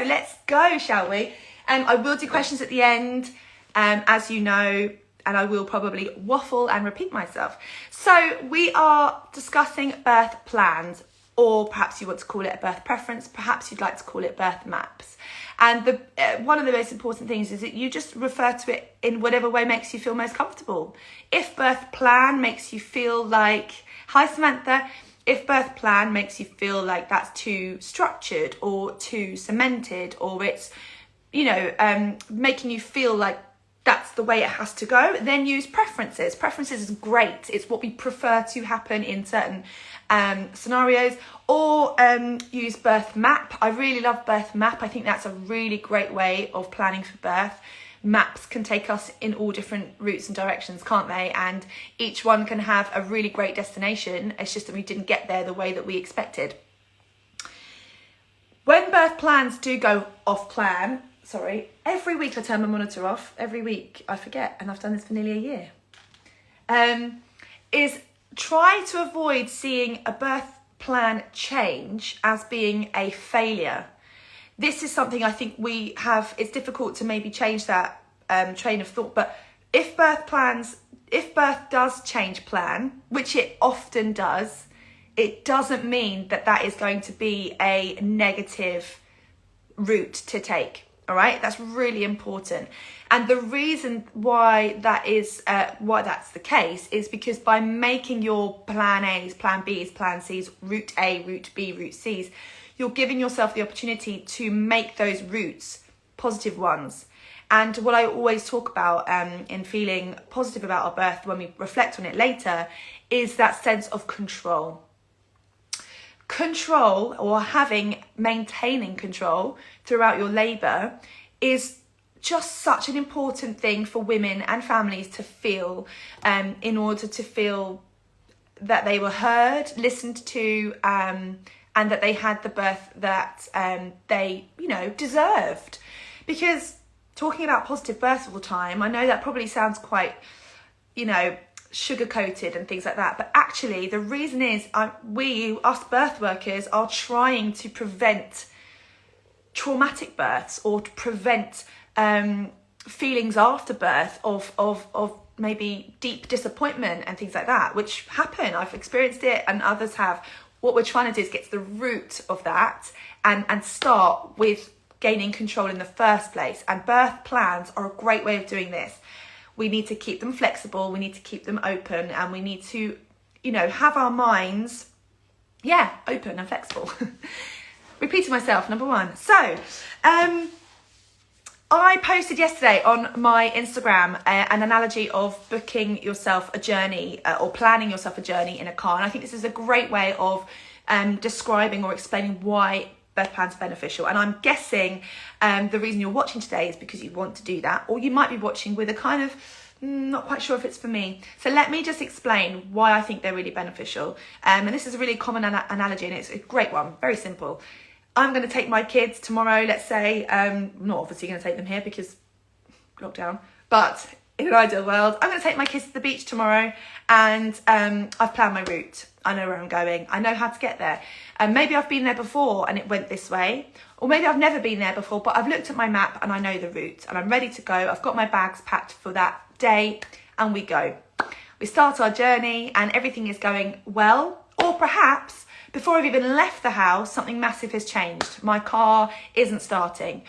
let's go, shall we? I will do questions at the end, as you know, and I will probably waffle and repeat myself. So we are discussing birth plans, or perhaps you want to call it a birth preference, perhaps you'd like to call it birth maps. And one of the most important things is that you just refer to it in whatever way makes you feel most comfortable. If birth plan makes you feel like, hi Samantha, if birth plan makes you feel like that's too structured or too cemented, or it's, making you feel like that's the way it has to go, then use preferences. Preferences is great. It's what we prefer to happen in certain scenarios. Or use birth map. I really love birth map. I think that's a really great way of planning for birth. Maps can take us in all different routes and directions, can't they? And each one can have a really great destination. It's just that we didn't get there the way that we expected. When birth plans do go off plan, every week I turn my monitor off. Every week I forget, and I've done this for nearly a year. Is try to avoid seeing a birth plan change as being a failure. This is something I think it's difficult to maybe change that train of thought, but if birth does change plan, which it often does, it doesn't mean that is going to be a negative route to take. All right, that's really important. And the reason why that's the case is because by making your plan A's, plan B's, plan C's, route A, route B, route C's, you're giving yourself the opportunity to make those routes positive ones. And what I always talk about in feeling positive about our birth when we reflect on it later is that sense of control. Control, or maintaining control throughout your labour, is just such an important thing for women and families to feel, in order to feel that they were heard, listened to, and that they had the birth that they, deserved. Because talking about positive birth all the time, I know that probably sounds quite, sugar-coated and things like that, but actually the reason is us birth workers are trying to prevent traumatic births, or to prevent feelings after birth of maybe deep disappointment and things like that, which happen. I've experienced it and others have. What we're trying to do is get to the root of that and start with gaining control in the first place. And birth plans are a great way of doing this. We need to keep them flexible, we need to keep them open, and we need to, have our minds, open and flexible. Repeating myself, number one. So, I posted yesterday on my Instagram an analogy of booking yourself a journey or planning yourself a journey in a car. And I think this is a great way of describing or explaining why birth plans are beneficial. And I'm guessing the reason you're watching today is because you want to do that, or you might be watching with a kind of not quite sure if it's for me. So let me just explain why I think they're really beneficial. And this is a really common analogy, and it's a great one, very simple. I'm going to take my kids tomorrow, let's say. I'm not obviously going to take them here because lockdown, but in an ideal world, I'm going to take my kids to the beach tomorrow, and I've planned my route. I know where I'm going. I know how to get there. And maybe I've been there before and it went this way, or maybe I've never been there before, but I've looked at my map and I know the route and I'm ready to go. I've got my bags packed for that day, and we go. We start our journey and everything is going well, or perhaps before I've even left the house, something massive has changed. My car isn't starting,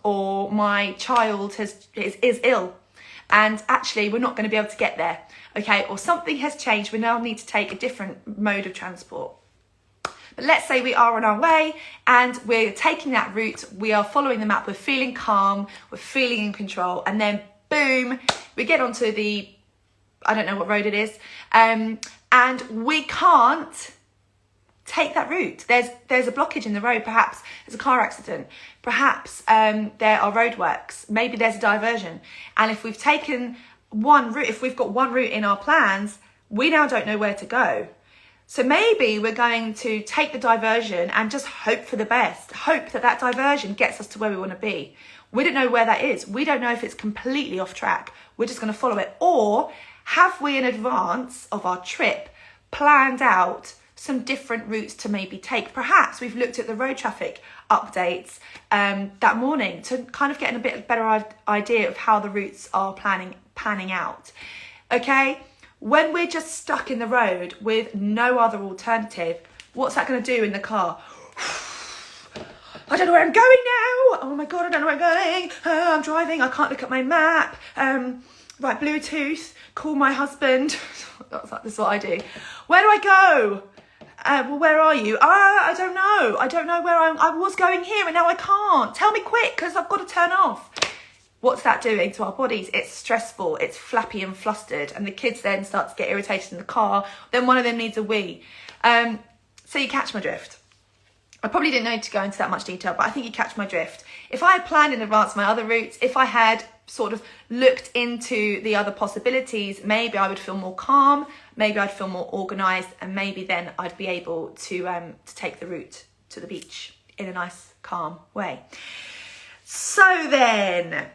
or my child is ill, and actually we're not going to be able to get there. Okay, or something has changed. We now need to take a different mode of transport. But let's say we are on our way and we're taking that route. We are following the map. We're feeling calm. We're feeling in control. And then boom, we get onto I don't know what road it is. And we can't take that route. There's a blockage in the road. Perhaps there's a car accident. Perhaps there are roadworks. Maybe there's a diversion. And if we've taken one route, if we've got one route in our plans, we now don't know where to go. So maybe we're going to take the diversion and just hope for the best. Hope that diversion gets us to where we want to be. We don't know where that is. We don't know if it's completely off track. We're just going to follow it. Or have we in advance of our trip planned out some different routes to maybe take. Perhaps we've looked at the road traffic updates that morning to kind of get a bit better idea of how the routes are panning out. Okay, when we're just stuck in the road with no other alternative, what's that going to do in the car? I don't know where I'm going now. Oh my God, I don't know where I'm going. I'm driving. I can't look at my map. Right, Bluetooth, call my husband. This is what I do. Where do I go? Well, where are you? I don't know. I don't know where I was going here and now I can't. Tell me quick because I've got to turn off. What's that doing to our bodies? It's stressful. It's flappy and flustered. And the kids then start to get irritated in the car. Then one of them needs a wee. So you catch my drift. I probably didn't need to go into that much detail, but I think you catch my drift. If I had planned in advance my other routes, if I had sort of looked into the other possibilities, maybe I would feel more calm, maybe I'd feel more organised, and maybe then I'd be able to take the route to the beach in a nice, calm way. So then,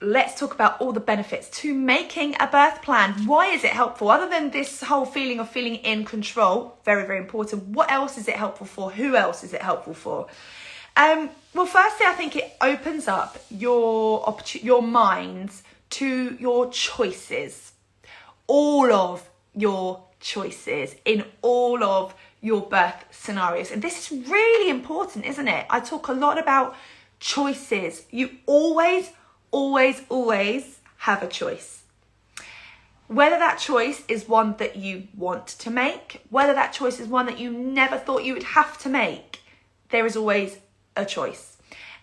let's talk about all the benefits to making a birth plan. Why is it helpful? Other than this whole feeling of feeling in control, very, very important. What else is it helpful for? Who else is it helpful for? Well, firstly, I think it opens up your minds to your choices. All of your choices in all of your birth scenarios. And this is really important, isn't it? I talk a lot about choices. You always have a choice. Whether that choice is one that you want to make, whether that choice is one that you never thought you would have to make, there is always a choice.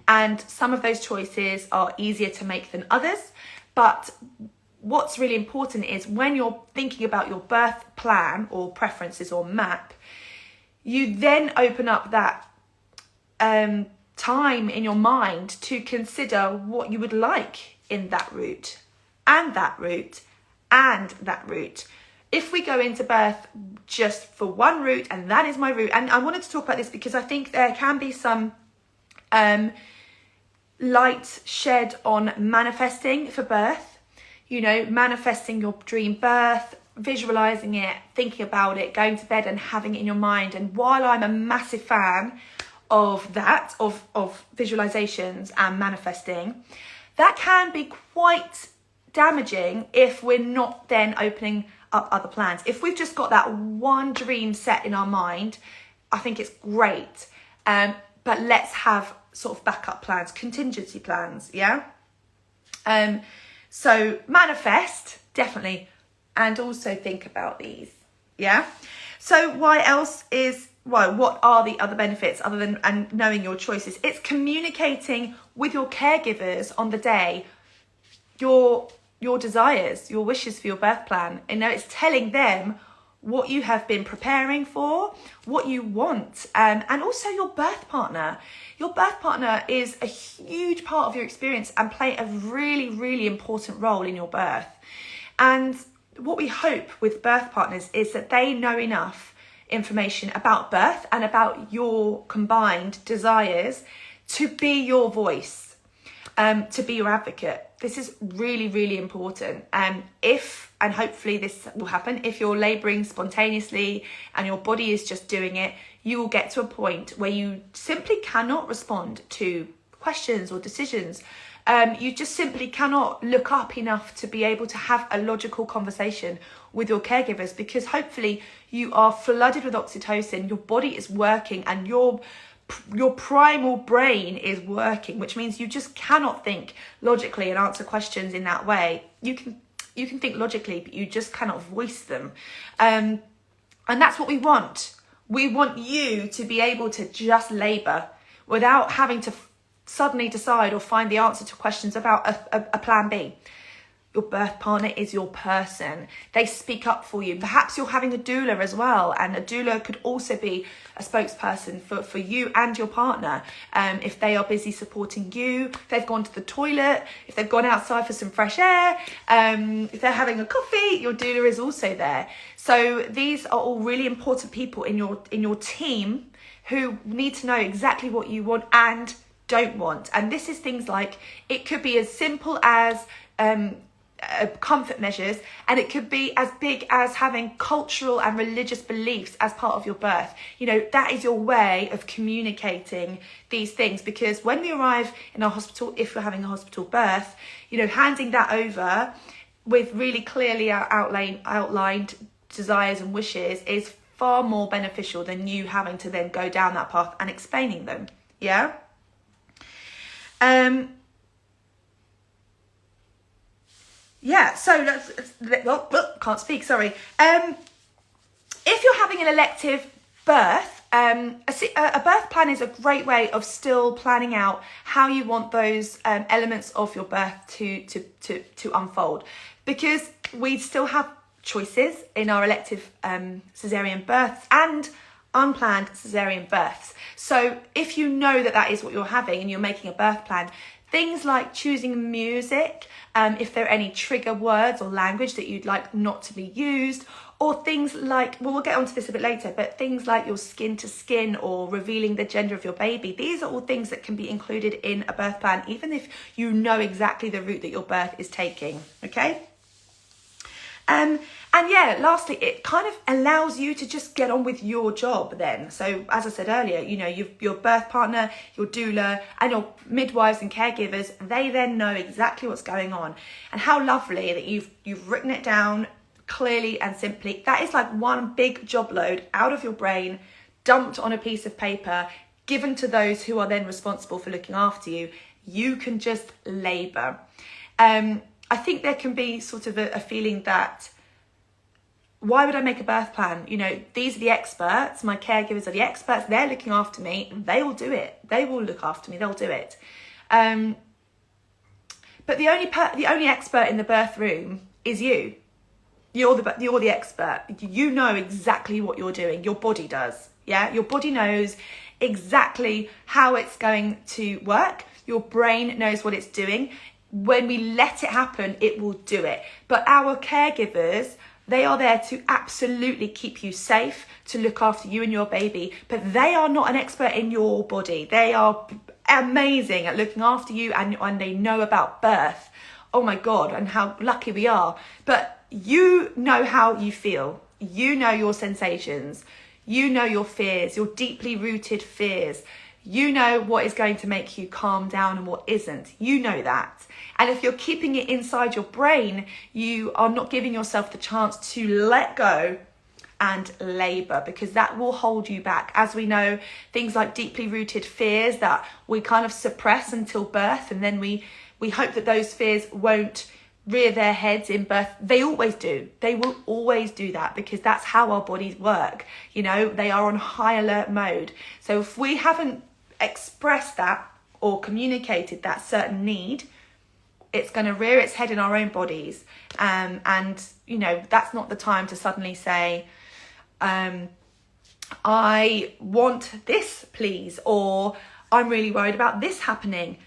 And some of those choices are easier to make than others. But what's really important is when you're thinking about your birth plan or preferences or map, you then open up that time in your mind to consider what you would like in that route and that route and that route. If we go into birth just for one route and that is my route, and I wanted to talk about this because I think there can be some light shed on manifesting for birth, you know, manifesting your dream birth, visualizing it, thinking about it, going to bed and having it in your mind. And while I'm a massive fan of that, of visualizations and manifesting, that can be quite damaging if we're not then opening up other plans. If we've just got that one dream set in our mind, I think it's great. But let's have sort of backup plans, contingency plans, yeah? So manifest, definitely, and also think about these, yeah? So what are the other benefits other than and knowing your choices? It's communicating with your caregivers on the day your desires, your wishes for your birth plan. You know, it's telling them what you have been preparing for, what you want, and also your birth partner. Your birth partner is a huge part of your experience and play a really, really important role in your birth. And what we hope with birth partners is that they know enough information about birth and about your combined desires to be your voice, to be your advocate. This is really, really important. And hopefully this will happen, if you're labouring spontaneously and your body is just doing it, you will get to a point where you simply cannot respond to questions or decisions. You just simply cannot look up enough to be able to have a logical conversation with your caregivers, because hopefully you are flooded with oxytocin, your body is working and your primal brain is working, which means you just cannot think logically and answer questions in that way. You can think logically, but you just cannot voice them. And that's what we want. We want you to be able to just labour without having to suddenly decide or find the answer to questions about a plan B. Your birth partner is your person. They speak up for you. Perhaps you're having a doula as well, and a doula could also be a spokesperson for you and your partner. If they are busy supporting you, if they've gone to the toilet, if they've gone outside for some fresh air, if they're having a coffee, your doula is also there. So these are all really important people in your team who need to know exactly what you want and don't want. And this is things like, it could be as simple as comfort measures, and it could be as big as having cultural and religious beliefs as part of your birth. You know, that is your way of communicating these things, because when we arrive in our hospital, if we're having a hospital birth, you know, handing that over with really clearly outlined desires and wishes is far more beneficial than you having to then go down that path and explaining them. Yeah. Yeah, so can't speak, sorry. If you're having an elective birth, a birth plan is a great way of still planning out how you want those elements of your birth to unfold, because we still have choices in our elective cesarean births and unplanned cesarean births. So if you know that is what you're having and you're making a birth plan, things like choosing music, if there are any trigger words or language that you'd like not to be used, or things like, well, we'll get onto this a bit later, but things like your skin to skin or revealing the gender of your baby. These are all things that can be included in a birth plan, even if you know exactly the route that your birth is taking, okay? And yeah, lastly, it kind of allows you to just get on with your job then. So as I said earlier, you know, your birth partner, your doula, and your midwives and caregivers, they then know exactly what's going on. And how lovely that you've written it down clearly and simply. That is like one big job load out of your brain, dumped on a piece of paper, given to those who are then responsible for looking after you. You can just labour. I think there can be sort of a feeling that, why would I make a birth plan? You know, these are the experts. My caregivers are the experts. They're looking after me. They will do it. They will look after me. They'll do it. But the only expert in the birth room is you. You're the expert. You know exactly what you're doing. Your body does. Yeah, your body knows exactly how it's going to work. Your brain knows what it's doing. When we let it happen, it will do it. But our caregivers, they are there to absolutely keep you safe, to look after you and your baby, but they are not an expert in your body. They are amazing at looking after you, and they know about birth. Oh my God, and how lucky we are. But you know how you feel. You know your sensations. You know your fears, your deeply rooted fears. You know what is going to make you calm down and what isn't. You know that. And if you're keeping it inside your brain, you are not giving yourself the chance to let go and labour, because that will hold you back. As we know, things like deeply rooted fears that we kind of suppress until birth, and then we hope that those fears won't rear their heads in birth. They always do. They will always do that, because that's how our bodies work. You know, they are on high alert mode. So if we haven't expressed that or communicated that certain need, it's going to rear its head in our own bodies. And, you know, that's not the time to suddenly say, I want this, please, or I'm really worried about this happening.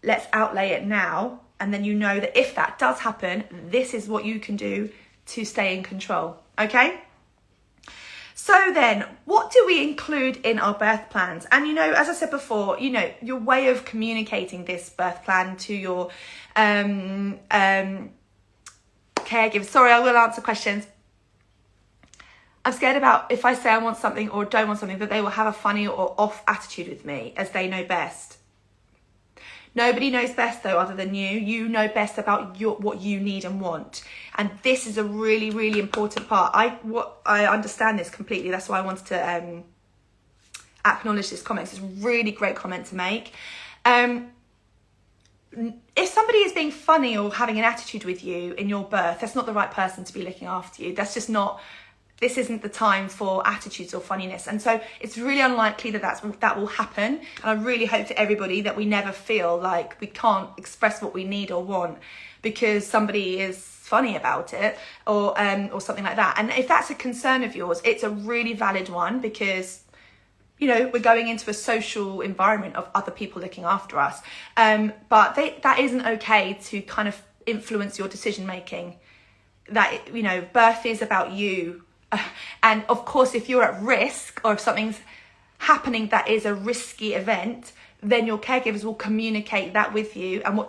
Let's outlay it now. And then you know that if that does happen, this is what you can do to stay in control. Okay? So then, what do we include in our birth plans? And, you know, as I said before, you know, your way of communicating this birth plan to your caregivers. Sorry, I will answer questions. I'm scared about if I say I want something or don't want something, that they will have a funny or off attitude with me, as they know best. Nobody knows best, though, other than you. You know best about what you need and want. And this is a really, really important part. I understand this completely. That's why I wanted to acknowledge this comment. It's a really great comment to make. If somebody is being funny or having an attitude with you in your birth, that's not the right person to be looking after you. That's just not... This isn't the time for attitudes or funniness. And so it's really unlikely that will happen. And I really hope for everybody that we never feel like we can't express what we need or want because somebody is funny about it or something like that. And if that's a concern of yours, it's a really valid one, because, you know, we're going into a social environment of other people looking after us. But that isn't okay to kind of influence your decision making. That, you know, birth is about you. And of course, if you're at risk or if something's happening that is a risky event, then your caregivers will communicate that with you. And what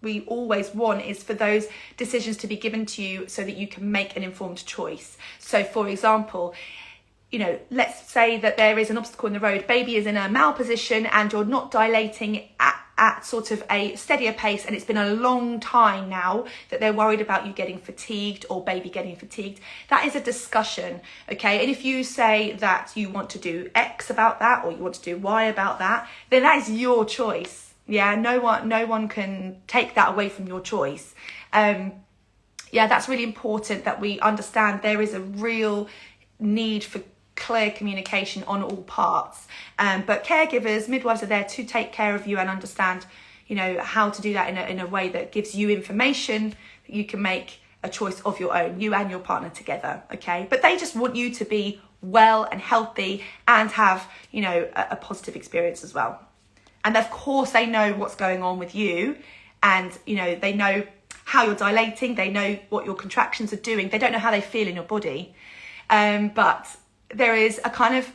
we always want is for those decisions to be given to you so that you can make an informed choice. So for example, you know, let's say that there is an obstacle in the road, baby is in a malposition and you're not dilating at sort of a steadier pace, and it's been a long time now that they're worried about you getting fatigued or baby getting fatigued. That is a discussion, okay? And if you say that you want to do X about that or you want to do Y about that, then that is your choice. Yeah, no one can take that away from your choice. Yeah, that's really important that we understand there is a real need for clear communication on all parts, but caregivers, midwives are there to take care of you and understand, you know, how to do that in a way that gives you information that you can make a choice of your own, you and your partner together, okay? But they just want you to be well and healthy and have, you know, a positive experience as well. And of course they know what's going on with you, and you know, they know how you're dilating, they know what your contractions are doing, they don't know how they feel in your body, but there is a kind of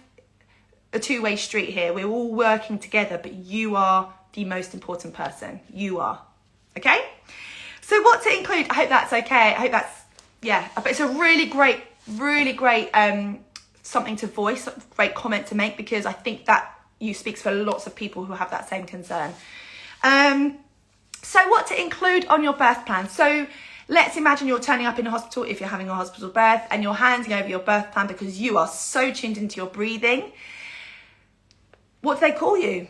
a two-way street here. We're all working together, but you are the most important person. You are. Okay? So what to include? I hope that's okay. I hope that's, yeah. But it's a really great something to voice, great comment to make, because I think that you speaks for lots of people who have that same concern. So what to include on your birth plan? So let's imagine you're turning up in a hospital if you're having a hospital birth and you're handing over your birth plan because you are so tuned into your breathing. What do they call you?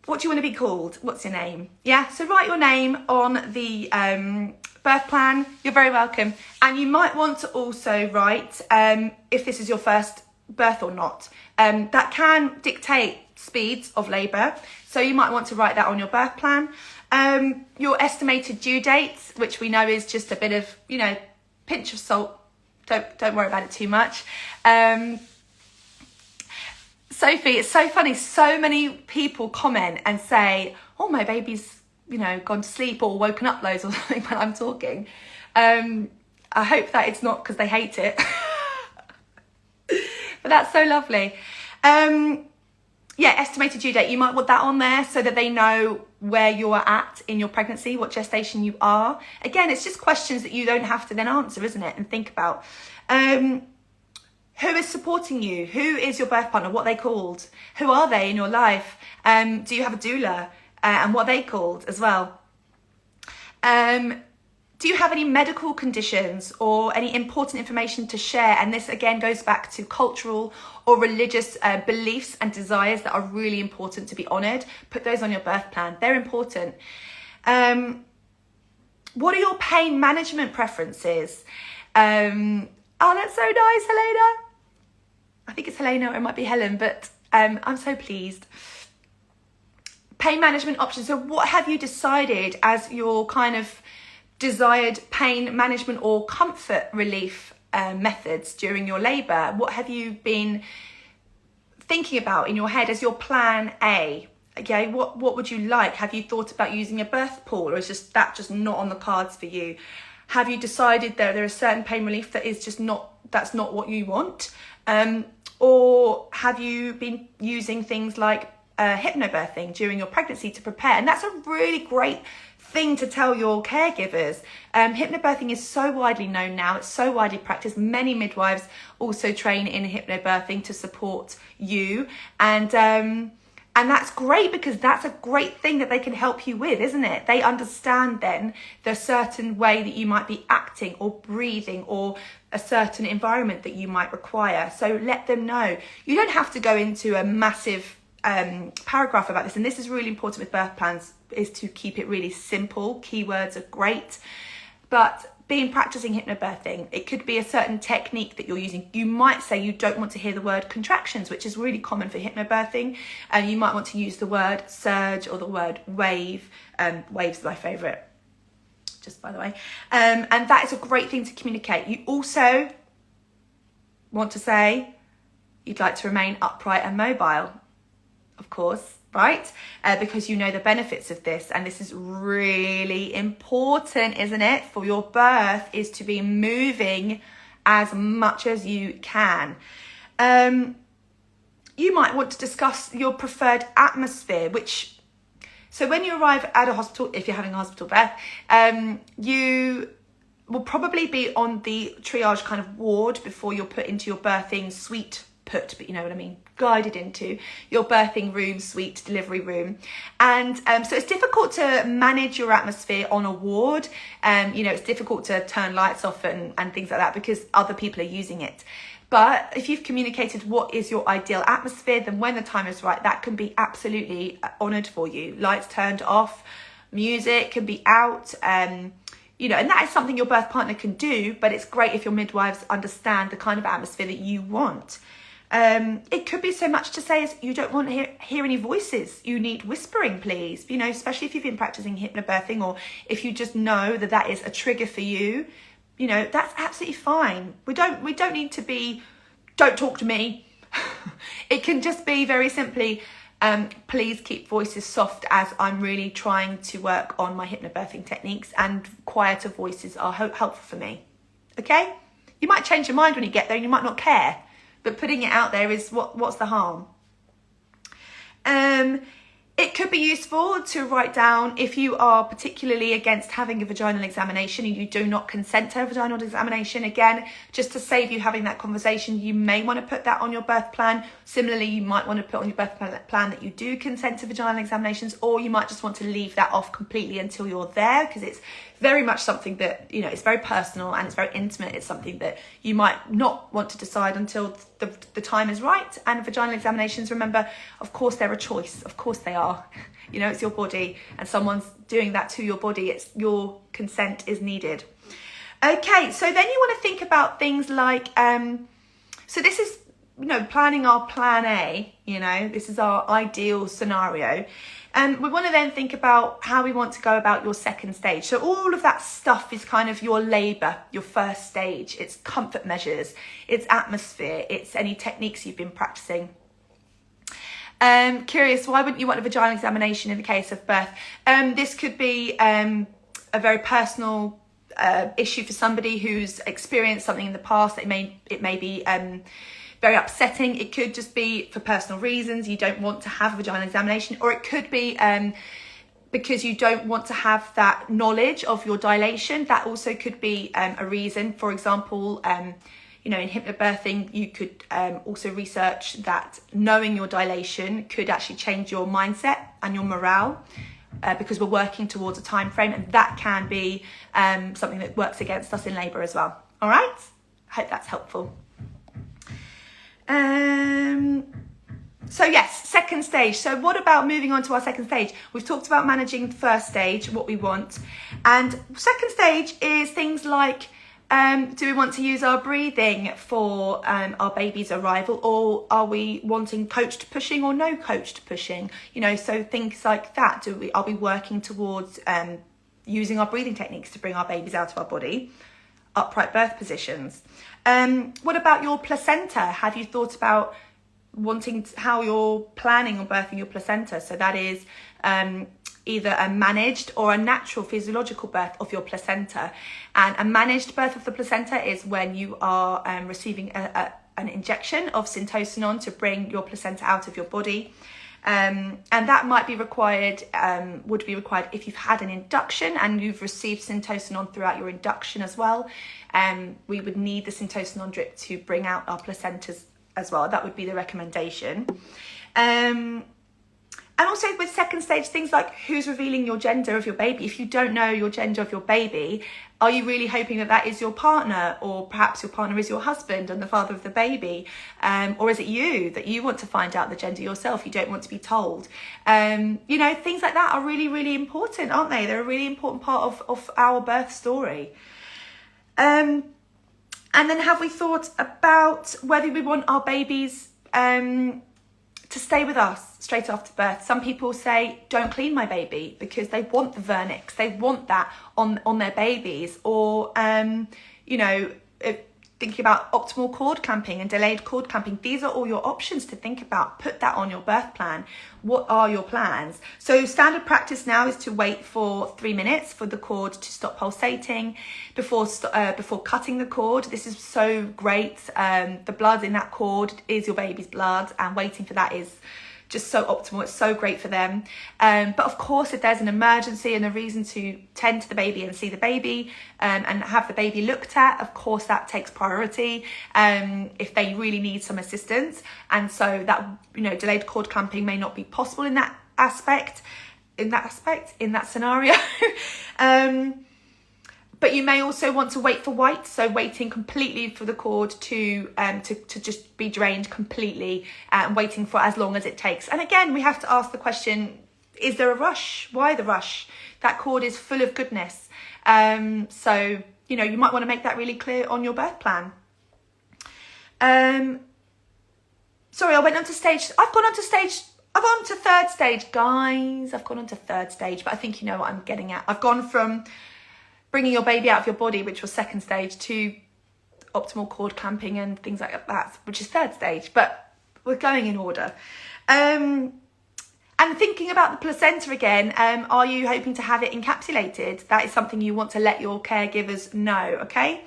What do you want to be called? What's your name? Yeah, so write your name on the birth plan. You're very welcome. And you might want to also write if this is your first birth or not. That can dictate speeds of labour. So you might want to write that on your birth plan. Your estimated due dates, which we know is just a bit of, you know, pinch of salt. Don't worry about it too much. Sophie, it's so funny. So many people comment and say, oh, my baby's, you know, gone to sleep or woken up loads or something when I'm talking. I hope that it's not because they hate it. But that's so lovely. Yeah, estimated due date. You might want that on there so that they know where you are at in your pregnancy, what gestation you are. Again, it's just questions that you don't have to then answer, isn't it? And think about. Who is supporting you? Who is your birth partner? What are they called? Who are they in your life? Do you have a doula? And what are they called as well? Do you have any medical conditions or any important information to share? And this again goes back to cultural or religious beliefs and desires that are really important to be honoured. Put those on your birth plan. They're important. What are your pain management preferences? Oh, that's so nice, Helena. I think it's Helena or it might be Helen, but I'm so pleased. Pain management options. So what have you decided as your kind of desired pain management or comfort relief methods during your labour? What have you been thinking about in your head as your plan A? Okay, what would you like? Have you thought about using a birth pool, or is that just not on the cards for you? Have you decided that there is certain pain relief that is just that's not what you want? Or have you been using things like hypnobirthing during your pregnancy to prepare? And that's a really great thing to tell your caregivers. Hypnobirthing is so widely known now. It's so widely practiced. Many midwives also train in hypnobirthing to support you. And that's great, because that's a great thing that they can help you with, isn't it? They understand then the certain way that you might be acting or breathing or a certain environment that you might require. So let them know. You don't have to go into a massive paragraph about this. And this is really important with birth plans, is to keep it really simple. Keywords are great. But practicing hypnobirthing, it could be a certain technique that you're using. You might say you don't want to hear the word contractions, which is really common for hypnobirthing, and you might want to use the word surge or the word wave. Wave's my favourite, just by the way. And that is a great thing to communicate. You also want to say you'd like to remain upright and mobile, of course, right? Because you know the benefits of this, and this is really important, isn't it? For your birth is to be moving as much as you can. You might want to discuss your preferred atmosphere, which So when you arrive at a hospital, if you're having a hospital birth, you will probably be on the triage kind of ward before you're put into your birthing suite, but you know what I mean, guided into your birthing room, suite, delivery room. And so it's difficult to manage your atmosphere on a ward. You know, it's difficult to turn lights off and things like that because other people are using it. But if you've communicated what is your ideal atmosphere, then when the time is right, that can be absolutely honoured for you. Lights turned off, music can be out, you know, and that is something your birth partner can do, but it's great if your midwives understand the kind of atmosphere that you want. It could be so much to say as you don't want to hear any voices. You need whispering, please. You know, especially if you've been practicing hypnobirthing, or if you just know that that is a trigger for you. You know, that's absolutely fine. We don't need to be, don't talk to me. It can just be very simply, please keep voices soft as I'm really trying to work on my hypnobirthing techniques, and quieter voices are helpful for me. Okay? You might change your mind when you get there and you might not care, but putting it out there is what's the harm? It could be useful to write down if you are particularly against having a vaginal examination and you do not consent to a vaginal examination. Again, just to save you having that conversation, you may want to put that on your birth plan. Similarly, you might want to put on your birth plan that you do consent to vaginal examinations, or you might just want to leave that off completely until you're there, because it's very much something that, you know, it's very personal and it's very intimate. It's something that you might not want to decide until the time is right. And vaginal examinations, remember, of course, they're a choice. Of course they are. You know, it's your body, and someone's doing that to your body. It's your consent is needed. Okay, so then you want to think about things like, so this is, you know, planning our plan A, you know, this is our ideal scenario. And we want to then think about how we want to go about your second stage. So all of that stuff is kind of your labour, your first stage. It's comfort measures, it's atmosphere, it's any techniques you've been practicing. Curious, why wouldn't you want a vaginal examination in the case of birth? This could be a very personal issue for somebody who's experienced something in the past. It may be very upsetting. It could just be for personal reasons. You don't want to have a vaginal examination, or it could be because you don't want to have that knowledge of your dilation. That also could be a reason. For example, you know, in hypnobirthing, you could also research that knowing your dilation could actually change your mindset and your morale, because we're working towards a time frame, and that can be something that works against us in labour as well. All right, I hope that's helpful. So yes, second stage. So what about moving on to our second stage? We've talked about managing the first stage, what we want. And second stage is things like, do we want to use our breathing for our baby's arrival, or are we wanting coached pushing or no coached pushing? You know, so things like that. Are we working towards using our breathing techniques to bring our babies out of our body? Upright birth positions. What about your placenta? Have you thought about how you're planning on birthing your placenta? So that is either a managed or a natural physiological birth of your placenta. And a managed birth of the placenta is when you are receiving an injection of syntocinon to bring your placenta out of your body. And that might be required, would be required if you've had an induction and you've received syntocinon throughout your induction as well. We would need the syntocinon drip to bring out our placentas as well. That would be the recommendation. And also with second stage, things like who's revealing your gender of your baby. If you don't know your gender of your baby, are you really hoping that that is your partner, or perhaps your partner is your husband and the father of the baby? Or is it you, that you want to find out the gender yourself? You don't want to be told. You know, things like that are really, really important, aren't they? They're a really important part of our birth story. And then have we thought about whether we want our babies to stay with us straight after birth? Some people say, don't clean my baby, because they want the vernix, they want that on their babies. Or, you know, thinking about optimal cord clamping and delayed cord clamping. These are all your options to think about. Put that on your birth plan. What are your plans? So standard practice now is to wait for 3 minutes for the cord to stop pulsating before cutting the cord. This is so great. The blood in that cord is your baby's blood, and waiting for that is just so optimal. It's so great for them. But of course, if there's an emergency and a reason to tend to the baby and see the baby and have the baby looked at, of course that takes priority if they really need some assistance. And so that, you know, delayed cord clamping may not be possible in that scenario. But you may also want to wait for white, so waiting completely for the cord to just be drained completely, and waiting for as long as it takes. And again, we have to ask the question, is there a rush? Why the rush? That cord is full of goodness. So, you know, you might want to make that really clear on your birth plan. Sorry, I went on to stage. I've gone on to third stage, guys. I've gone on to third stage, but I think you know what I'm getting at. I've gone from bringing your baby out of your body, which was second stage, to optimal cord clamping and things like that, which is third stage, but we're going in order. And thinking about the placenta again, are you hoping to have it encapsulated? That is something you want to let your caregivers know, okay?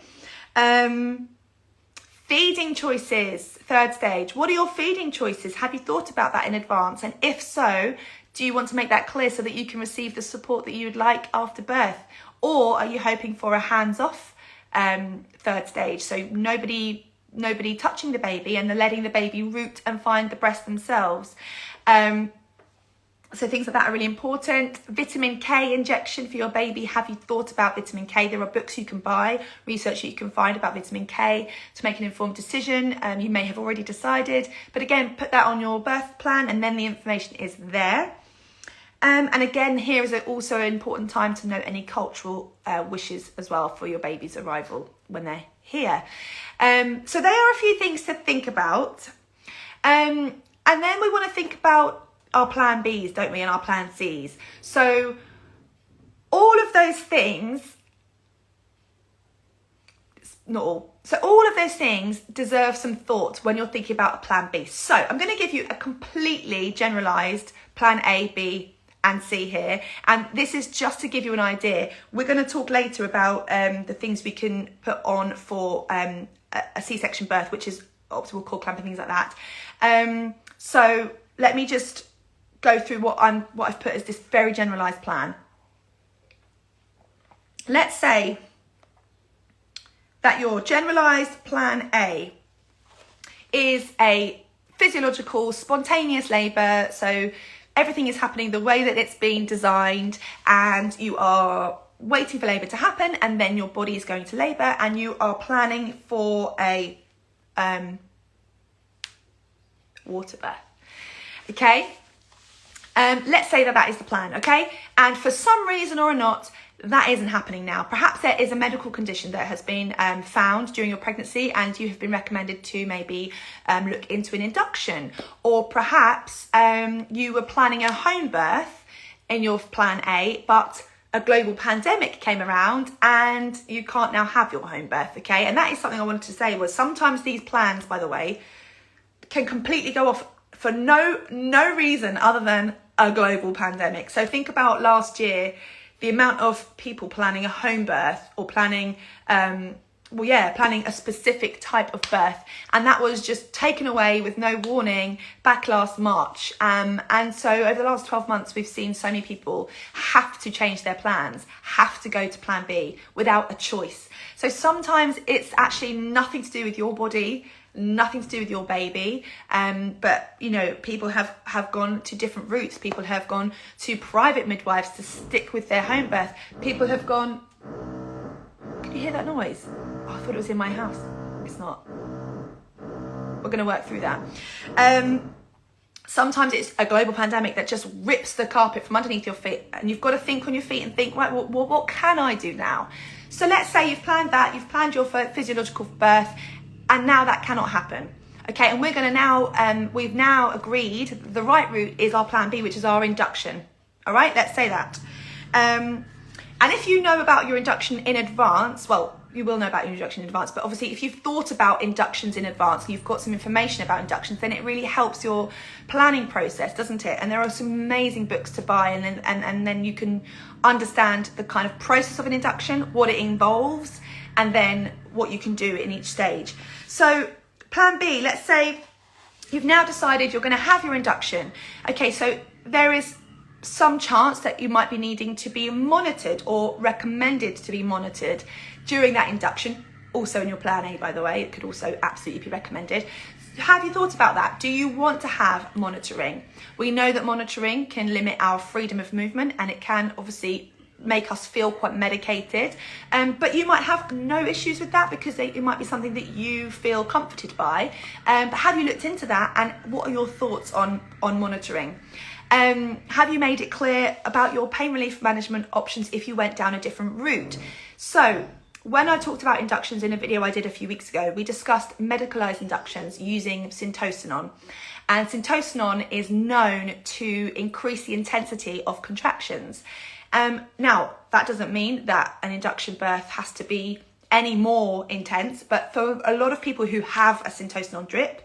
Feeding choices, third stage. What are your feeding choices? Have you thought about that in advance? And if so, do you want to make that clear so that you can receive the support that you'd like after birth? Or are you hoping for a hands-off third stage? So nobody touching the baby and letting the baby root and find the breast themselves. So things like that are really important. Vitamin K injection for your baby. Have you thought about vitamin K? There are books you can buy, research you can find about vitamin K to make an informed decision. You may have already decided, but again, put that on your birth plan and then the information is there. And again, here is also an important time to note any cultural wishes as well for your baby's arrival when they're here. So there are a few things to think about. And then we want to think about our plan Bs, don't we, and our plan Cs. So all of those things, not all, so all of those things deserve some thought when you're thinking about a plan B. So I'm going to give you a completely generalised plan A, B, and C here, and this is just to give you an idea. We're going to talk later about the things we can put on for a C-section birth, which is optimal cord clamping, things like that. So let me just go through what I've put as this very generalised plan. Let's say that your generalised plan A is a physiological, spontaneous labour, so everything is happening the way that it's been designed, and you are waiting for labour to happen, and then your body is going to labour, and you are planning for a water birth. Okay? Let's say that is the plan, okay? And for some reason or not, that isn't happening now. Perhaps there is a medical condition that has been found during your pregnancy and you have been recommended to maybe look into an induction. Or perhaps you were planning a home birth in your plan A, but a global pandemic came around and you can't now have your home birth, okay? And that is something I wanted to say, was sometimes these plans, by the way, can completely go off for no reason other than a global pandemic. So think about last year, the amount of people planning a home birth or planning planning a specific type of birth, and that was just taken away with no warning back last March. And so over the last 12 months, we've seen so many people have to change their plans, have to go to plan B without a choice. So sometimes it's actually nothing to do with your body, nothing to do with your baby, but you know, people have gone to different routes. People have gone to private midwives to stick with their home birth. People have gone, can you hear that noise? Oh, I thought it was in my house. It's not. We're going to work through that. Sometimes it's a global pandemic that just rips the carpet from underneath your feet, and you've got to think on your feet and think, right, what can I do now? So let's say you've planned that, you've planned your physiological birth, and now that cannot happen. Okay, and we're going to now, we've now agreed the right route is our plan B, which is our induction. All right, let's say that. And if you know about your induction in advance, well, you will know about your induction in advance, but obviously if you've thought about inductions in advance and you've got some information about inductions, then it really helps your planning process, doesn't it? And there are some amazing books to buy, and then you can understand the kind of process of an induction, what it involves, and then what you can do in each stage. So plan B, let's say you've now decided you're going to have your induction. Okay, so there is some chance that you might be needing to be monitored or recommended to be monitored during that induction. Also in your plan A, by the way, it could also absolutely be recommended. Have you thought about that? Do you want to have monitoring? We know that monitoring can limit our freedom of movement, and it can obviously make us feel quite medicated, but you might have no issues with that because it might be something that you feel comforted by. But have you looked into that, and what are your thoughts on monitoring? Have you made it clear about your pain relief management options if you went down a different route? So when I talked about inductions in a video I did a few weeks ago, we discussed medicalized inductions using syntocinon. And syntocinon is known to increase the intensity of contractions. Now, that doesn't mean that an induction birth has to be any more intense, but for a lot of people who have a syntocinon drip,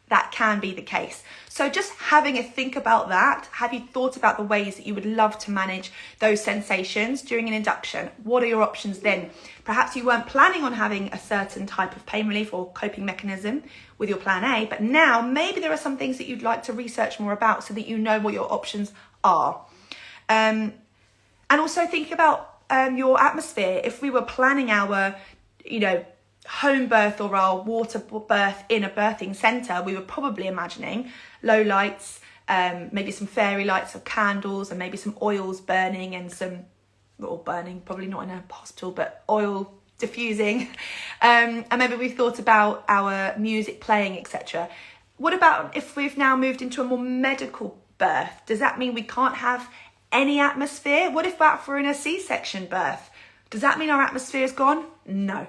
that can be the case. So just having a think about that. Have you thought about the ways that you would love to manage those sensations during an induction? What are your options then? Perhaps you weren't planning on having a certain type of pain relief or coping mechanism with your plan A, but now maybe there are some things that you'd like to research more about so that you know what your options are. And also think about your atmosphere. If we were planning our, home birth or our water birth in a birthing centre, we were probably imagining low lights, maybe some fairy lights or candles, and maybe some oils burning and probably not in a hospital, but oil diffusing. And maybe we've thought about our music playing, etc. What about if we've now moved into a more medical birth? Does that mean we can't have any atmosphere? What if we're in a C-section birth? Does that mean our atmosphere is gone? No.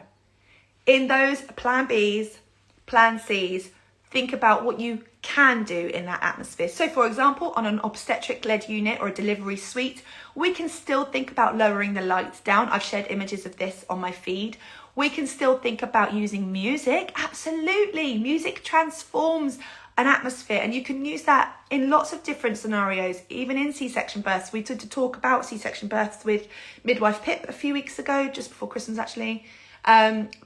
In those plan Bs, plan Cs, think about what you can do in that atmosphere. So for example, on an obstetric-led unit or a delivery suite, we can still think about lowering the lights down. I've shared images of this on my feed. We can still think about using music. Absolutely. Music transforms an atmosphere, and you can use that in lots of different scenarios, even in C-section births. We did talk about C-section births with Midwife Pip a few weeks ago, just before Christmas actually,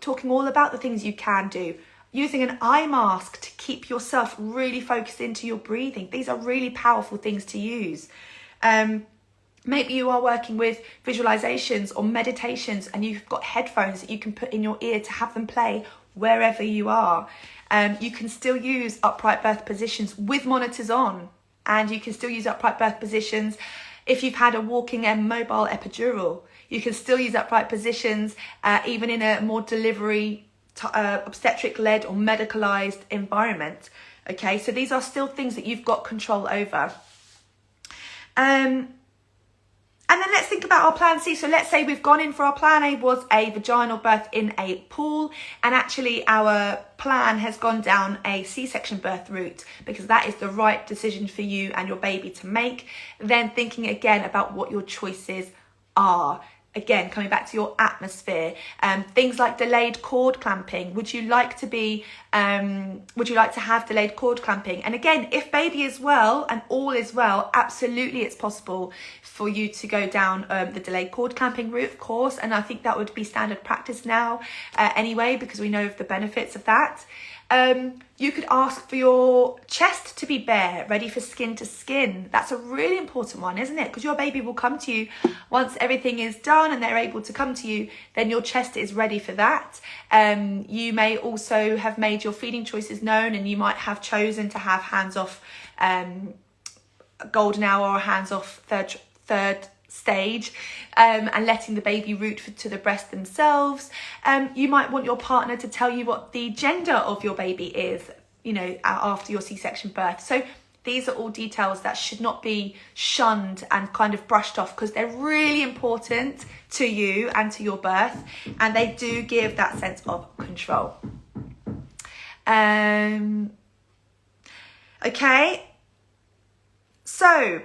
talking all about the things you can do. Using an eye mask to keep yourself really focused into your breathing. These are really powerful things to use. Maybe you are working with visualizations or meditations, and you've got headphones that you can put in your ear to have them play wherever you are. You can still use upright birth positions with monitors on, and you can still use upright birth positions if you've had a walking and mobile epidural. You can still use upright positions even in a more delivery obstetric-led or medicalized environment. Okay, so these are still things that you've got control over. And then let's think about our plan C. So let's say we've gone in for our plan A was a vaginal birth in a pool, and actually our plan has gone down a C-section birth route because that is the right decision for you and your baby to make. Then thinking again about what your choices are. Again, coming back to your atmosphere, things like delayed cord clamping. Would you like to have delayed cord clamping? And again, if baby is well and all is well, absolutely it's possible for you to go down the delayed cord clamping route, of course. And I think that would be standard practice now anyway, because we know of the benefits of that. You could ask for your chest to be bare, ready for skin to skin. That's a really important one, isn't it? Because your baby will come to you once everything is done and they're able to come to you, then your chest is ready for that. You may also have made your feeding choices known, and you might have chosen to have hands-off golden hour or hands-off third stage, and letting the baby root to the breast themselves. You might want your partner to tell you what the gender of your baby is, after your C-section birth. So these are all details that should not be shunned and kind of brushed off, because they're really important to you and to your birth, and they do give that sense of control. Okay, so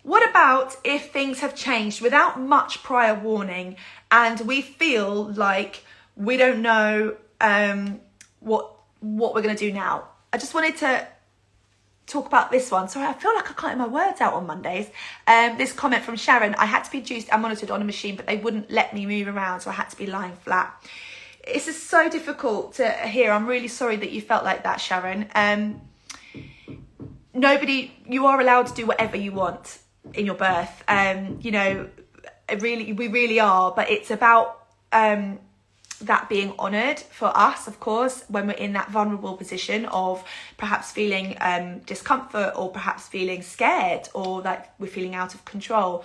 what about if things have changed without much prior warning and we feel like we don't know what we're going to do now? I just wanted to talk about this one. Sorry, I feel like I can't get my words out on Mondays. This comment from Sharon: I had to be juiced and monitored on a machine, but they wouldn't let me move around, so I had to be lying flat. It's just so difficult to hear. I'm really sorry that you felt like that, Sharon. You are allowed to do whatever you want in your birth. You know, we really are, but it's about that being honoured for us, of course, when we're in that vulnerable position of perhaps feeling discomfort, or perhaps feeling scared, or that we're feeling out of control,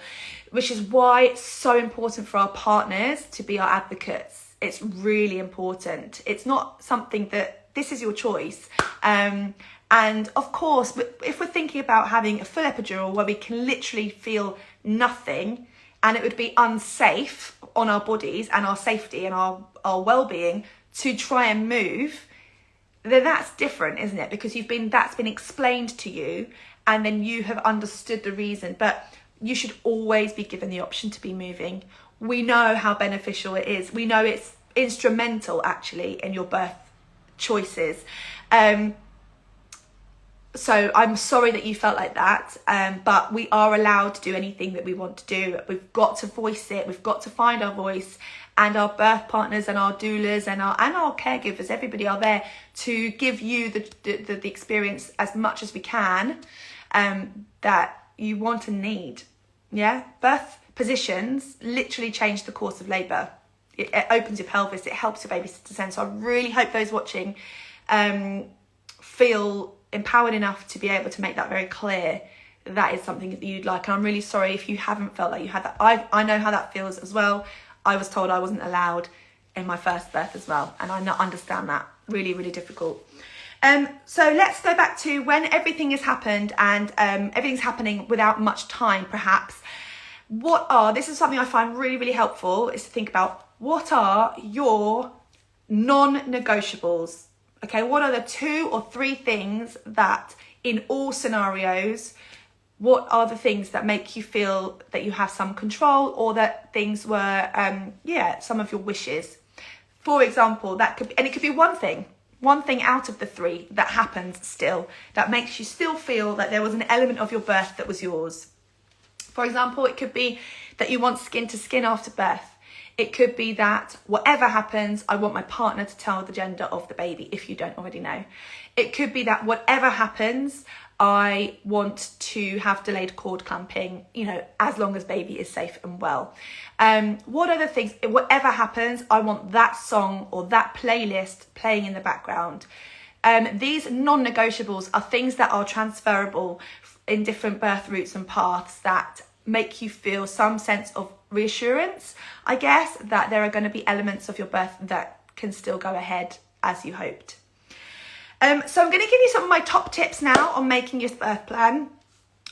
which is why it's so important for our partners to be our advocates. It's really important. It's not something that, this is your choice. And of course, if we're thinking about having a full epidural where we can literally feel nothing, and it would be unsafe on our bodies and our safety and our well-being to try and move, then that's different, isn't it? Because that's been explained to you, and then you have understood the reason. But you should always be given the option to be moving. We know how beneficial it is. We know it's instrumental, actually, in your birth choices. So I'm sorry that you felt like that, but we are allowed to do anything that we want to do. We've got to voice it. We've got to find our voice, and our birth partners and our doulas and our caregivers, everybody are there to give you the experience as much as we can that you want and need. Yeah, birth positions literally change the course of labour. It opens your pelvis. It helps your baby to descend. So I really hope those watching feel empowered enough to be able to make that very clear. That is something that you'd like. And I'm really sorry if you haven't felt like you had that. I know how that feels as well. I was told I wasn't allowed in my first birth as well, and I understand that. Really, really difficult. So let's go back to when everything has happened and everything's happening without much time, perhaps. This is something I find really, really helpful, is to think about, what are your non-negotiables? Okay, what are the 2 or 3 things that in all scenarios, what are the things that make you feel that you have some control, or that things were, some of your wishes? For example, that could be, and it could be one thing out of the 3 that happens still, that makes you still feel that there was an element of your birth that was yours. For example, it could be that you want skin to skin after birth. It could be that whatever happens, I want my partner to tell the gender of the baby, if you don't already know. It could be that whatever happens, I want to have delayed cord clamping, as long as baby is safe and well. What other things? Whatever happens, I want that song or that playlist playing in the background. These non-negotiables are things that are transferable in different birth routes and paths, that make you feel some sense of reassurance, I guess, that there are going to be elements of your birth that can still go ahead as you hoped. So I'm going to give you some of my top tips now on making your birth plan.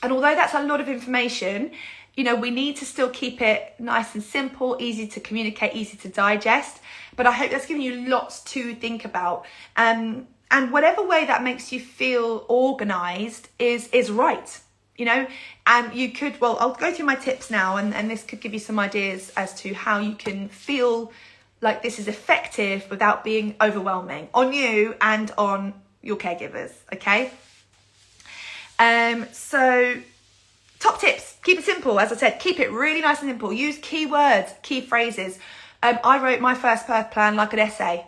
And although that's a lot of information, we need to still keep it nice and simple, easy to communicate, easy to digest. But I hope that's giving you lots to think about. And whatever way that makes you feel organised is right. And you could, I'll go through my tips now, and this could give you some ideas as to how you can feel like this is effective without being overwhelming on you and on your caregivers, okay? So top tips, keep it simple. As I said, keep it really nice and simple. Use keywords, key phrases. I wrote my first birth plan like an essay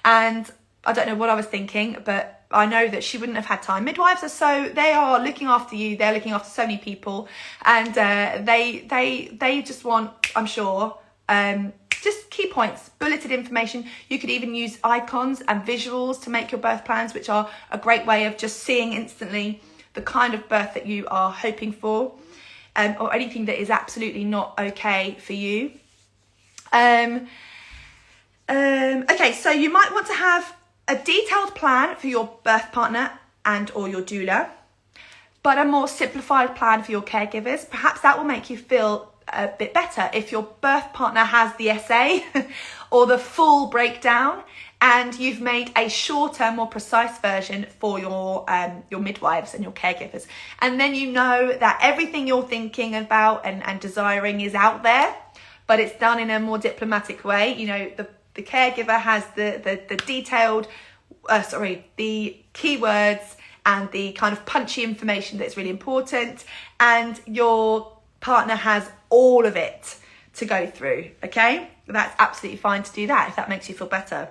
and I don't know what I was thinking, but I know that she wouldn't have had time. Midwives they are looking after you. They're looking after so many people, and they just want, I'm sure, just key points, bulleted information. You could even use icons and visuals to make your birth plans, which are a great way of just seeing instantly the kind of birth that you are hoping for, or anything that is absolutely not okay for you. Okay, so you might want to have a detailed plan for your birth partner and or your doula, but a more simplified plan for your caregivers. Perhaps that will make you feel a bit better if your birth partner has the essay or the full breakdown, and you've made a shorter, more precise version for your midwives and your caregivers. And then you know that everything you're thinking about and desiring is out there, but it's done in a more diplomatic way. The caregiver has the detailed, the keywords and the kind of punchy information that's really important, and your partner has all of it to go through, okay? that's absolutely fine to do that if that makes you feel better.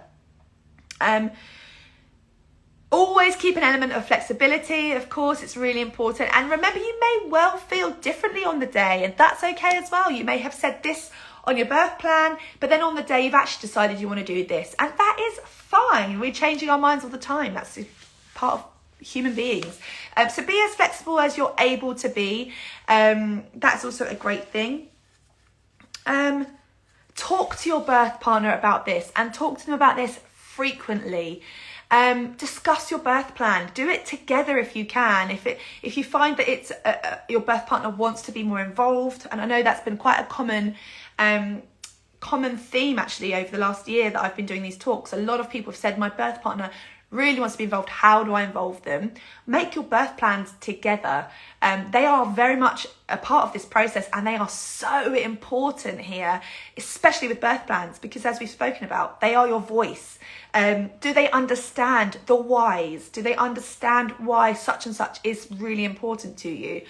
Always keep an element of flexibility, of course, it's really important. And remember, you may well feel differently on the day, and that's okay as well. You may have said this on your birth plan, but then on the day you've actually decided you want to do this, and that is fine. We're changing our minds all the time. That's part of human beings. So be as flexible as you're able to be. That's also a great thing. Talk to your birth partner about this, and talk to them about this frequently. Discuss your birth plan. Do it together if you can. If you find that it's your birth partner wants to be more involved, and I know that's been quite a common theme actually over the last year that I've been doing these talks. A lot of people have said my birth partner really wants to be involved. How do I involve them? Make your birth plans together. They are very much a part of this process, and they are so important here, especially with birth plans, because as we've spoken about, they are your voice. Do they understand the whys? Do they understand why such and such is really important to you?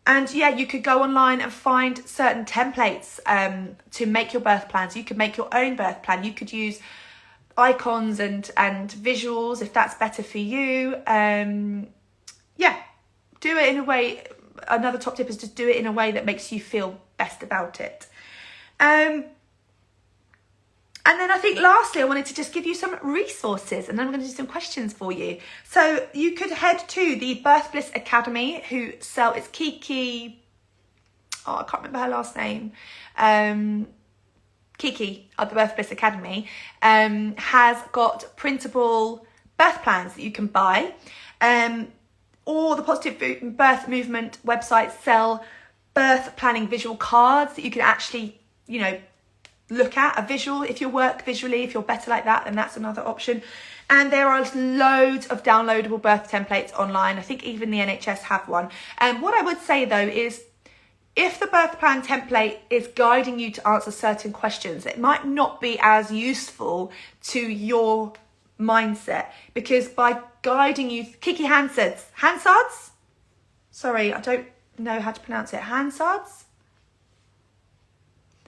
And yeah, you could go online and find certain templates to make your birth plans. You could make your own birth plan. You could use icons and visuals if that's better for you. Yeah, do it in a way. Another top tip is just do it in a way that makes you feel best about it. And then I think lastly, I wanted to just give you some resources, and then I'm going to do some questions for you. So you could head to the Birth Bliss Academy, it's Kiki, I can't remember her last name. Kiki at the Birth Bliss Academy has got printable birth plans that you can buy. Or the Positive Birth Movement website sell birth planning visual cards that you can actually, look at a visual. If you work visually, if you're better like that, then that's another option. And there are loads of downloadable birth templates online. I think even the NHS have one. And what I would say though is, if the birth plan template is guiding you to answer certain questions, it might not be as useful to your mindset, because by guiding you, Kiki Hansard's? Sorry, I don't know how to pronounce it. Hansard's?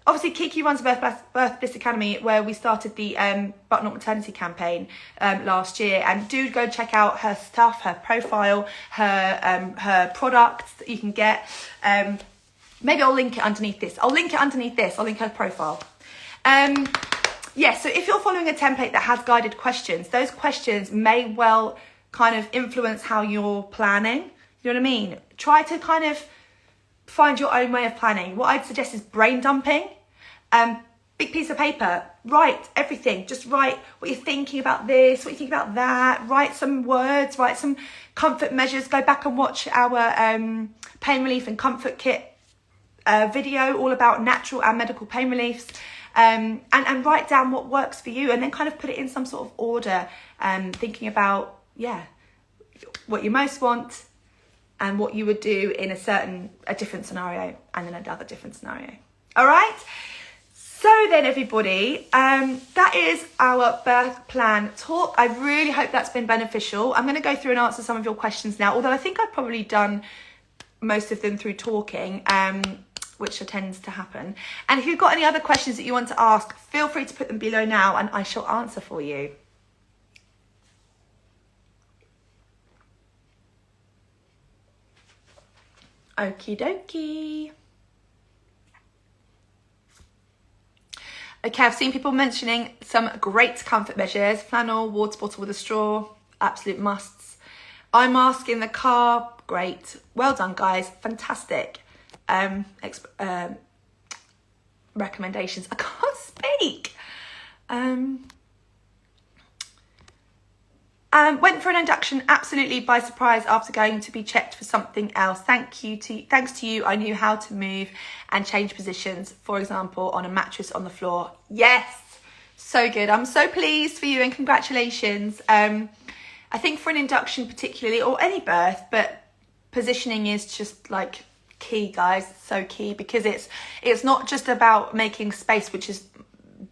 Obviously, Kiki runs Birth Bliss Academy, where we started the But Not Maternity campaign last year. And do go check out her stuff, her profile, her products that you can get. Maybe I'll link it underneath this. I'll link her profile. Yeah, so if you're following a template that has guided questions, those questions may well kind of influence how you're planning. You know what I mean? Try to kind of find your own way of planning. What I'd suggest is brain dumping. Big piece of paper, write everything. Just write what you're thinking about this, what you think about that. Write some words, write some comfort measures. Go back and watch our pain relief and comfort kit video all about natural and medical pain reliefs. And write down what works for you, and then kind of put it in some sort of order, thinking about, what you most want and what you would do in a different scenario, and then another different scenario. All right. So then everybody, that is our birth plan talk. I really hope that's been beneficial. I'm going to go through and answer some of your questions now, although I think I've probably done most of them through talking, which tends to happen. And if you've got any other questions that you want to ask, feel free to put them below now and I shall answer for you. Okie dokie. Okay, I've seen people mentioning some great comfort measures. Flannel, water bottle with a straw, absolute musts. Eye mask in the car, great. Well done, guys, fantastic. Recommendations. I can't speak. Went for an induction absolutely by surprise after going to be checked for something else. Thanks to you, I knew how to move and change positions, for example, on a mattress on the floor. Yes, so good. I'm so pleased for you and congratulations. I think for an induction particularly, or any birth, but positioning is just like key, guys. It's so key, because it's not just about making space, which is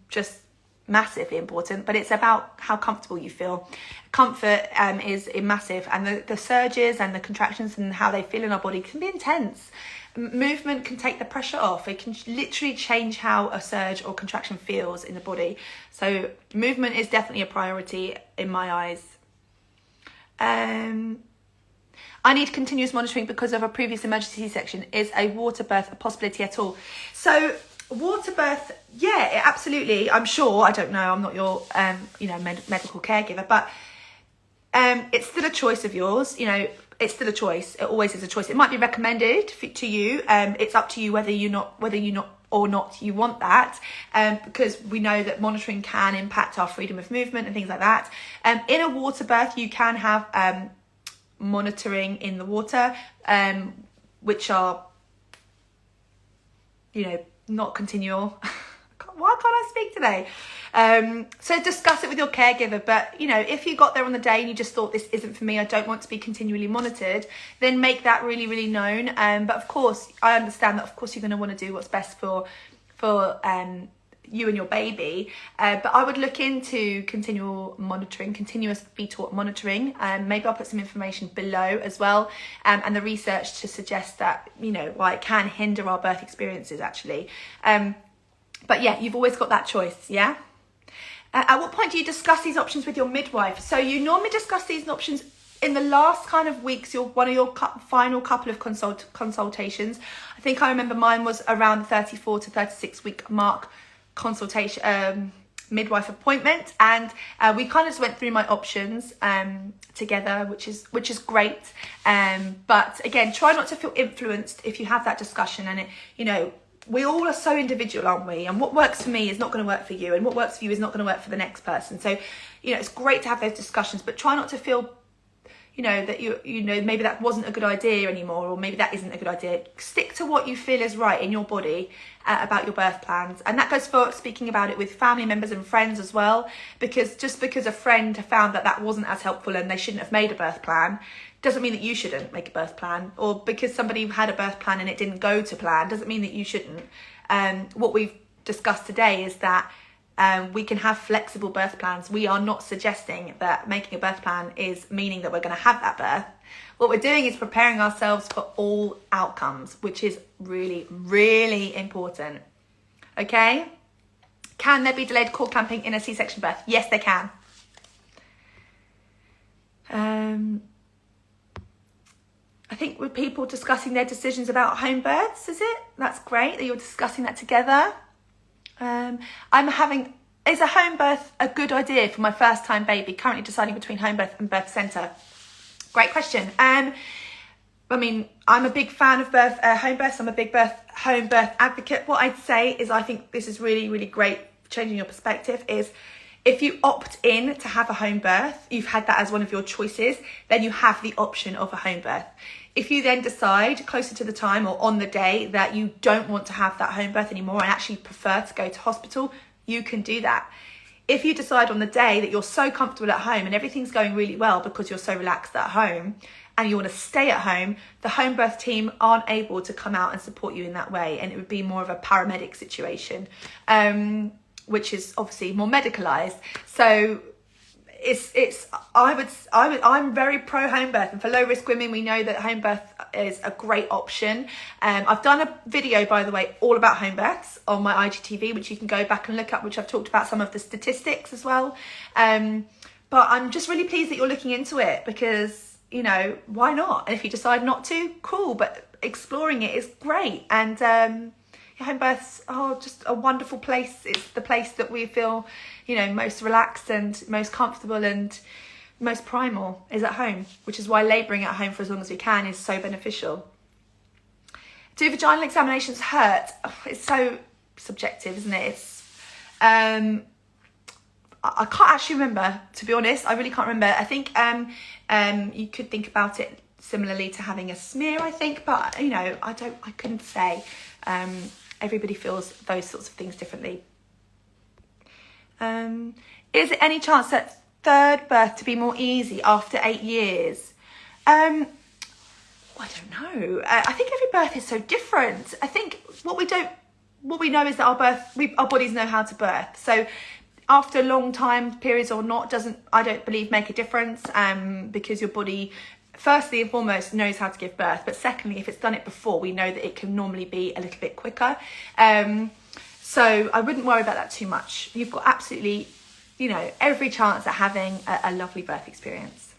just massively important, but it's about how comfortable you feel. Comfort is massive, and the surges and the contractions and how they feel in our body can be intense. Movement can take the pressure off. It can literally change how a surge or contraction feels in the body. So movement is definitely a priority in my eyes. I need continuous monitoring because of a previous emergency C-section. Is a water birth a possibility at all? So water birth, yeah, absolutely. I'm sure. I don't know. I'm not your, medical caregiver, but it's still a choice of yours. You know, it's still a choice. It always is a choice. It might be recommended to you. It's up to you whether you want that, because we know that monitoring can impact our freedom of movement and things like that. In a water birth, you can have monitoring in the water, which are, not continual. Why can't I speak today? So discuss it with your caregiver. But, if you got there on the day and you just thought, this isn't for me, I don't want to be continually monitored, then make that really, really known. But of course, I understand that, of course, you're going to want to do what's best for you and your baby. But I would look into continuous fetal monitoring. Maybe I'll put some information below as well. And the research to suggest that, why it can hinder our birth experiences actually. But yeah, you've always got that choice, yeah? At what point do you discuss these options with your midwife? So you normally discuss these options in the last kind of weeks, one of your final couple of consultations. I think I remember mine was around the 34 to 36 week mark consultation, midwife appointment. And we kind of just went through my options together, which is great. But again, try not to feel influenced if you have that discussion. And we all are so individual, aren't we? And what works for me is not going to work for you, and what works for you is not going to work for the next person. So, it's great to have those discussions, but try not to feel, that maybe that wasn't a good idea anymore, or maybe that isn't a good idea. Stick to what you feel is right in your body about your birth plans. And that goes for speaking about it with family members and friends as well, because just because a friend found that wasn't as helpful and they shouldn't have made a birth plan, doesn't mean that you shouldn't make a birth plan. Or because somebody had a birth plan and it didn't go to plan, doesn't mean that you shouldn't. What we've discussed today is that we can have flexible birth plans. We are not suggesting that making a birth plan is meaning that we're going to have that birth. What we're doing is preparing ourselves for all outcomes, which is really, really important. Okay? Can there be delayed cord clamping in a C-section birth? Yes, they can. I think with people discussing their decisions about home births, is it? That's great that you're discussing that together. Is a home birth a good idea for my first time baby? Currently deciding between home birth and birth centre. Great question. I'm a big fan of home births. I'm a big home birth advocate. What I'd say is I think this is really, really great for changing your perspective is if you opt in to have a home birth, you've had that as one of your choices, then you have the option of a home birth. If you then decide closer to the time or on the day that you don't want to have that home birth anymore and actually prefer to go to hospital, you can do that. If you decide on the day that you're so comfortable at home and everything's going really well because you're so relaxed at home and you want to stay at home, the home birth team aren't able to come out and support you in that way. And it would be more of a paramedic situation, which is obviously more medicalized. So I'm very pro home birth, and for low risk women, we know that home birth is a great option. I've done a video, by the way, all about home births on my IGTV, which you can go back and look up, which I've talked about some of the statistics as well. But I'm just really pleased that you're looking into it because, why not? And if you decide not to, cool, but exploring it is great. And home births are just a wonderful place. It's the place that we feel, most relaxed and most comfortable and most primal is at home, which is why labouring at home for as long as we can is so beneficial. Do vaginal examinations hurt? Oh, it's so subjective, isn't it? I can't actually remember, to be honest. I really can't remember. I think you could think about it similarly to having a smear, I think, but I couldn't say. Everybody feels those sorts of things differently. Is there any chance that third birth to be more easy after 8 years? I don't know. I think every birth is so different. I think what we know is that our bodies know how to birth. So after long time periods or not doesn't, I don't believe, make a difference, because your body firstly and foremost knows how to give birth, but secondly, if it's done it before, we know that it can normally be a little bit quicker. So I wouldn't worry about that too much. You've got absolutely, you know, every chance at having a lovely birth experience.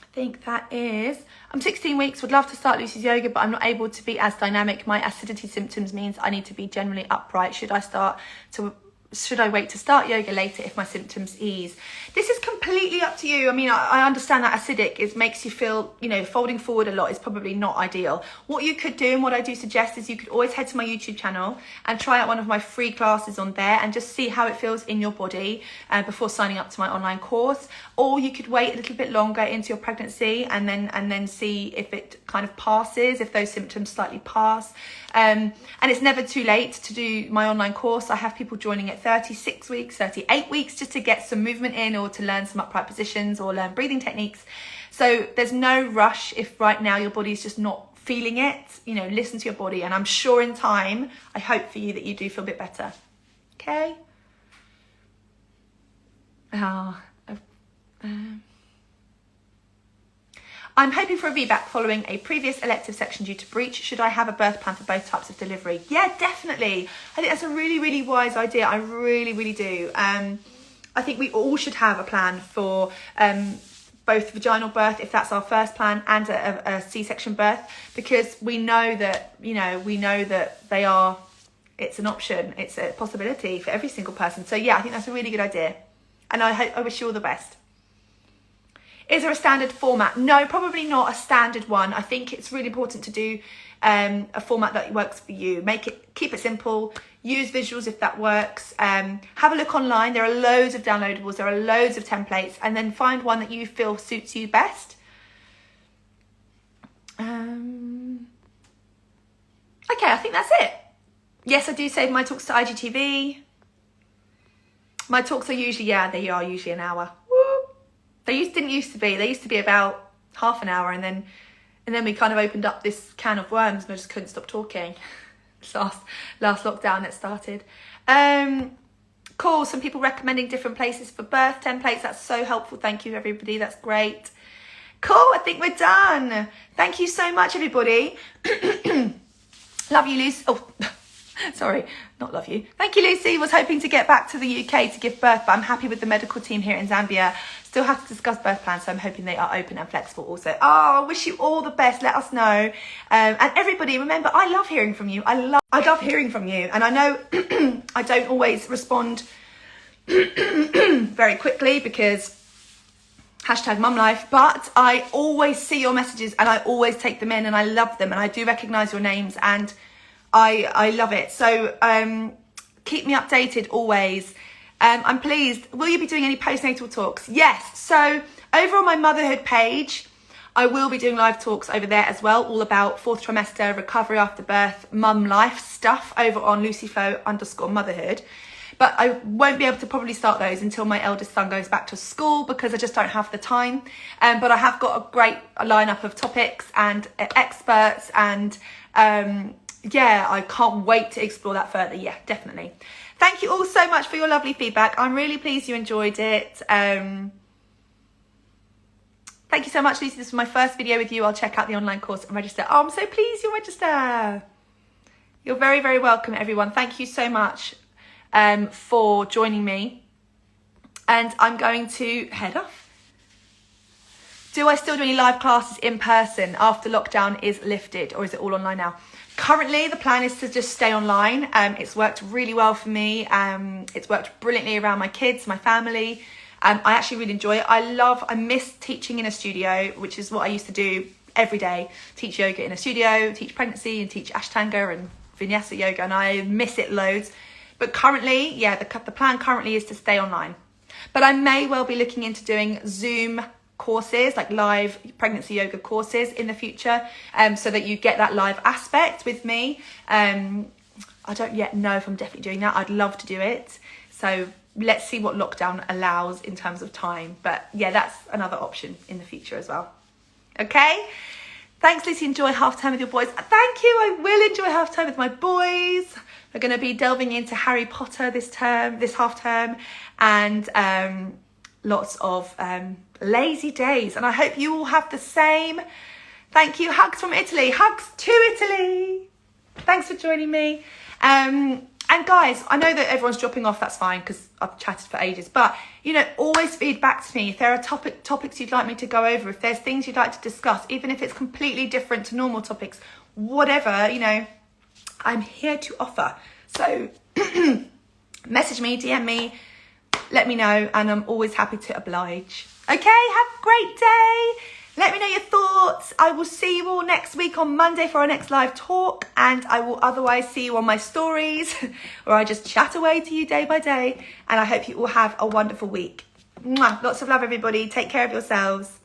I think that is, I'm 16 weeks, would love to start Lucy's yoga, but I'm not able to be as dynamic. My acidity symptoms means I need to be generally upright. Should I wait to start yoga later if my symptoms ease? This is completely up to you. I mean, I understand that acidic makes you feel, you know, folding forward a lot is probably not ideal. What you could do, and what I do suggest, is you could always head to my YouTube channel and try out one of my free classes on there and just see how it feels in your body before signing up to my online course. Or you could wait a little bit longer into your pregnancy and then see if it kind of passes, if those symptoms slightly pass. And it's never too late to do my online course. I have people joining at 36 weeks, 38 weeks, just to get some movement in, or to learn some upright positions or learn breathing techniques. So there's no rush if right now your body's just not feeling it. You know, listen to your body, and I'm sure in time, I hope for you that you do feel a bit better. Okay? I'm hoping for a VBAC following a previous elective section due to breach. Should I have a birth plan for both types of delivery? Yeah, definitely. I think that's a really, really wise idea. I really, really do. I think we all should have a plan for both vaginal birth, if that's our first plan, and a C-section birth, because we know that, it's an option. It's a possibility for every single person. So yeah, I think that's a really good idea. And I wish you all the best. Is there a standard format? No, probably not a standard one. I think it's really important to do a format that works for you. Keep it simple. Use visuals if that works. Have a look online. There are loads of downloadables. There are loads of templates, and then find one that you feel suits you best. Okay, I think that's it. Yes, I do save my talks to IGTV. My talks are usually, they are usually an hour. Didn't used to be. They used to be about half an hour, and then we kind of opened up this can of worms, and I just couldn't stop talking. Last lockdown it started. Cool. Some people recommending different places for birth templates. That's so helpful. Thank you, everybody. That's great. Cool. I think we're done. Thank you so much, everybody. Love you, Lucy. Oh, sorry, not love you. Thank you, Lucy. Was hoping to get back to the UK to give birth, but I'm happy with the medical team here in Zambia. Still have to discuss birth plans, so I'm hoping they are open and flexible also. Oh, I wish you all the best. Let us know. And everybody, remember, I love hearing from you. I love hearing from you. And I know I don't always respond very quickly because #mumlife, but I always see your messages and I always take them in, and I love them, and I do recognise your names, and I love it. So keep me updated always. I'm pleased. Will you be doing any postnatal talks? Yes. So over on my motherhood page, I will be doing live talks over there as well, all about 4th trimester, recovery after birth, mum life stuff over on lucyflo_motherhood. But I won't be able to probably start those until my eldest son goes back to school, because I just don't have the time. But I have got a great lineup of topics and experts, and I can't wait to explore that further. Yeah, definitely. Thank you all so much for your lovely feedback. I'm really pleased you enjoyed it. Thank you so much, Lucy. This was my first video with you. I'll check out the online course and register. Oh, I'm so pleased you'll register. You're very, very welcome, everyone. Thank you so much for joining me. And I'm going to head off. Do I still do any live classes in person after lockdown is lifted, or is it all online now? Currently, the plan is to just stay online. It's worked really well for me. It's worked brilliantly around my kids, my family. I actually really enjoy it. I miss teaching in a studio, which is what I used to do every day. Teach yoga in a studio, teach pregnancy, and teach Ashtanga and Vinyasa yoga, and I miss it loads. But currently, the plan currently is to stay online. But I may well be looking into doing Zoom courses, like live pregnancy yoga courses in the future, so that you get that live aspect with me. I don't yet know if I'm definitely doing that. I'd love to do it. So let's see what lockdown allows in terms of time. But yeah, that's another option in the future as well. Okay. Thanks, Lucy. Enjoy half term with your boys. Thank you. I will enjoy half term with my boys. We're going to be delving into Harry Potter this half term, and lots of lazy days. And I hope you all have the same. Thank you. Hugs from Italy. Hugs to Italy. Thanks for joining me. And guys, I know that everyone's dropping off. That's fine because I've chatted for ages. But, you know, always feed back to me if there are topics you'd like me to go over, if there's things you'd like to discuss, even if it's completely different to normal topics, whatever, you know, I'm here to offer. So message me, DM me, let me know, and I'm always happy to oblige. Okay, have a great day. Let me know your thoughts. I will see you all next week on Monday for our next live talk, and I will otherwise see you on my stories where I just chat away to you day by day, and I hope you all have a wonderful week. Mwah. Lots of love, everybody. Take care of yourselves.